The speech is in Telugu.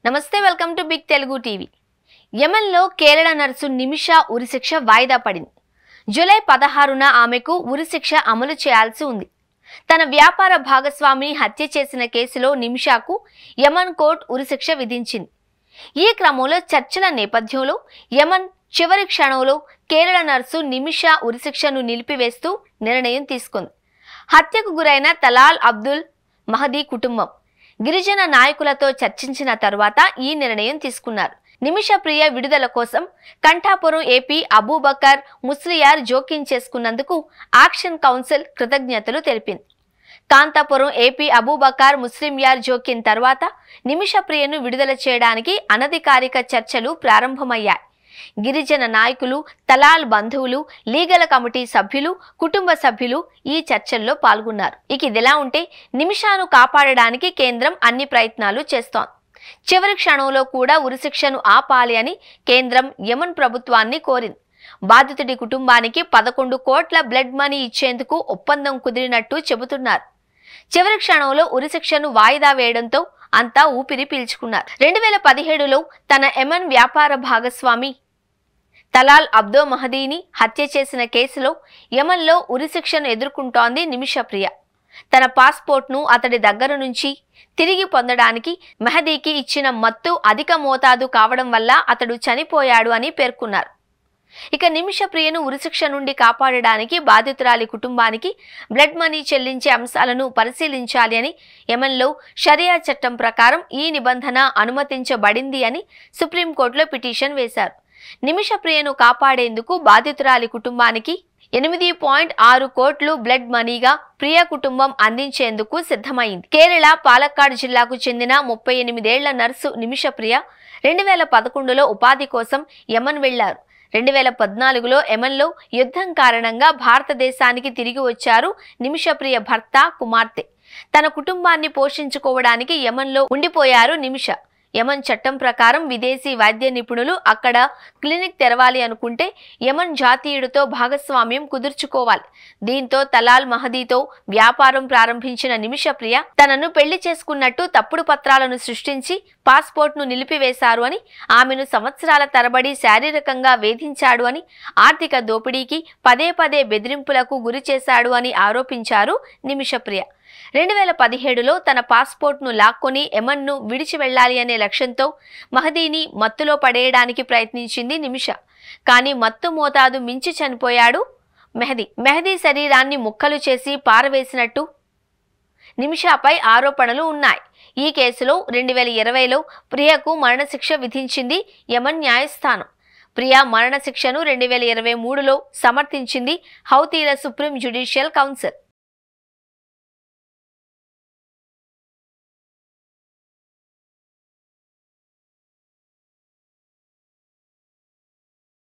నమస్తే welcome to big Telugu TV. యెమెన్లో కేరళ నర్సు నిమిషా ఉరిశిక్ష వాయిదా పడింది. జూలై 16న ఆమెకు ఉరిశిక్ష అమలు చేయాల్సి ఉంది. తన వ్యాపార భాగస్వామిని హత్య చేసిన కేసులో నిమిషాకు యెమెన్ కోర్టు ఉరిశిక్ష విధించింది. ఈ క్రమంలో చర్చల నేపథ్యంలో యెమెన్ చివరి క్షణంలో కేరళ నర్సు నిమిషా ఉరిశిక్షను నిలిపివేస్తూ నిర్ణయం తీసుకుంది. హత్యకు గురైన తలాల్ అబ్దుల్ మహదీ కుటుంబం గిరిజన నాయకులతో చర్చించిన తర్వాత ఈ నిర్ణయం తీసుకున్నారు. నిమిష ప్రియ విడుదల కోసం కంఠాపురం ఏపీ అబూబకర్ ముస్లియార్ జోక్యం చేసుకున్నందుకు యాక్షన్ కౌన్సిల్ కృతజ్ఞతలు తెలిపింది. కాంతాపురం ఏపీ అబూబకర్ ముస్లియార్ జోక్యం తర్వాత నిమిష ప్రియను విడుదల చేయడానికి అనధికారిక చర్చలు ప్రారంభమయ్యాయి. గిరిజన నాయకులు, తలాల్ బంధువులు, లీగల్ కమిటీ సభ్యులు, కుటుంబ సభ్యులు ఈ చర్చల్లో పాల్గొన్నారు. ఇదిలా ఉంటే నిమిషాను కాపాడడానికి కేంద్రం అన్ని ప్రయత్నాలు చేస్తోంది. చివరి క్షణంలో కూడా ఉరిశిక్షను ఆపాలి అని కేంద్రం యెమెన్ ప్రభుత్వాన్ని కోరింది. బాధితుడి కుటుంబానికి 11 కోట్ల బ్లడ్ మనీ ఇచ్చేందుకు ఒప్పందం కుదిరినట్టు చెబుతున్నారు. చివరి క్షణంలో ఉరిశిక్షను వాయిదా వేయడంతో అంతా ఊపిరి పీల్చుకున్నారు. 2017లో తన యెమెన్ వ్యాపార భాగస్వామి తలాల్ అబ్దుల్ మహదీని హత్య చేసిన కేసులో యెమెన్లో ఉరిశిక్షను ఎదుర్కొంటోంది నిమిష ప్రియ. తన పాస్పోర్ట్ను అతడి దగ్గర నుంచి తిరిగి పొందడానికి మెహదీకి ఇచ్చిన మత్తు అధిక మోతాదు కావడం వల్ల అతడు చనిపోయాడు అని పేర్కొన్నారు. నిమిష ప్రియను ఉరిశిక్ష నుండి కాపాడడానికి బాధితురాలి కుటుంబానికి బ్లడ్ మనీ చెల్లించే అంశాలను పరిశీలించాలి అని యెమెన్లో షరియా చట్టం ప్రకారం ఈ నిబంధన అనుమతించబడింది అని సుప్రీంకోర్టులో పిటిషన్ వేశారు. నిమిష ప్రియను కాపాడేందుకు బాధితురాలి కుటుంబానికి 8.6 కోట్లు బ్లడ్ మనీగా ప్రియ కుటుంబం అందించేందుకు సిద్ధమైంది. కేరళ పాలక్కాడ్ జిల్లాకు చెందిన 38 ఏళ్ల నర్సు నిమిష ప్రియ 2011లో ఉపాధి కోసం యెమెన్ వెళ్లారు. 2014లో యెమెన్లో యుద్ధం కారణంగా భారతదేశానికి తిరిగి వచ్చారు నిమిష ప్రియ భర్త, కుమార్తె. తన కుటుంబాన్ని పోషించుకోవడానికి యెమెన్లో ఉండిపోయారు నిమిష. యెమెన్ చట్టం ప్రకారం విదేశీ వైద్య నిపుణులు అక్కడ క్లినిక్ తెరవాలి అనుకుంటే యెమెన్ జాతీయుడితో భాగస్వామ్యం కుదుర్చుకోవాలి. దీంతో తలాల్ మహదీతో వ్యాపారం ప్రారంభించిన నిమిష ప్రియ తనను పెళ్లి చేసుకున్నట్టు తప్పుడు పత్రాలను సృష్టించి పాస్పోర్ట్ను నిలిపివేశారు అని, ఆమెను సంవత్సరాల తరబడి శారీరకంగా వేధించాడు అని, ఆర్థిక దోపిడీకి పదే బెదిరింపులకు గురి చేశాడు అని ఆరోపించారు నిమిష ప్రియ. 2017లో తన పాస్పోర్ట్ను లాక్కొని యెమెన్ను విడిచి వెళ్లాలి అనే లక్ష్యంతో మహదీని మత్తులో పడేయడానికి ప్రయత్నించింది నిమిష. కానీ మత్తు మోతాదు మించి చనిపోయాడు మెహదీ శరీరాన్ని ముక్కలు చేసి పారవేసినట్టు నిమిషపై ఆరోపణలు ఉన్నాయి. ఈ కేసులో 2020లో ప్రియకు మరణశిక్ష విధించింది యెమెన్ న్యాయస్థానం. ప్రియా మరణశిక్షను 2023లో సమర్థించింది హౌతీల సుప్రీం జ్యుడిషియల్ కౌన్సిల్.